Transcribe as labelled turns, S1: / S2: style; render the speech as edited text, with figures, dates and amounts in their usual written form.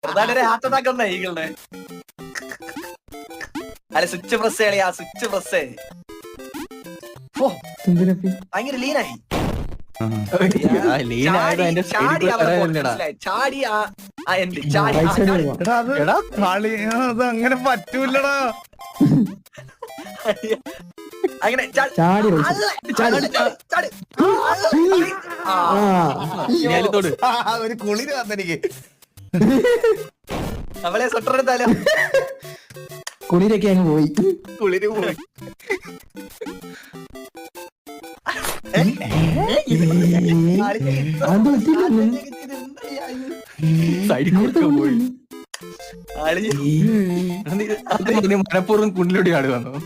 S1: ചെറുതായിട്ടൊരു heart attack വന്ന ഈകളുടെ. അല്ല സ്വിച്ച് പ്രസ് കളിയാ, സ്വിച്ച് പ്രസ്. ഭയങ്കര ലീനായി.
S2: അങ്ങനെ പറ്റൂലടാ.
S1: അങ്ങനെ
S2: ഒരു കുളിര് വന്നെനിക്ക്.
S1: അവളെ സ്വട്ടർ എടുത്താലോ?
S3: കുളിരൊക്കെ അങ്ങ് പോയി.
S1: കുളിര് പോയി.
S4: മനഃപൂർവ്വം കുണ്ടിലൂടെ ആട് വന്നു.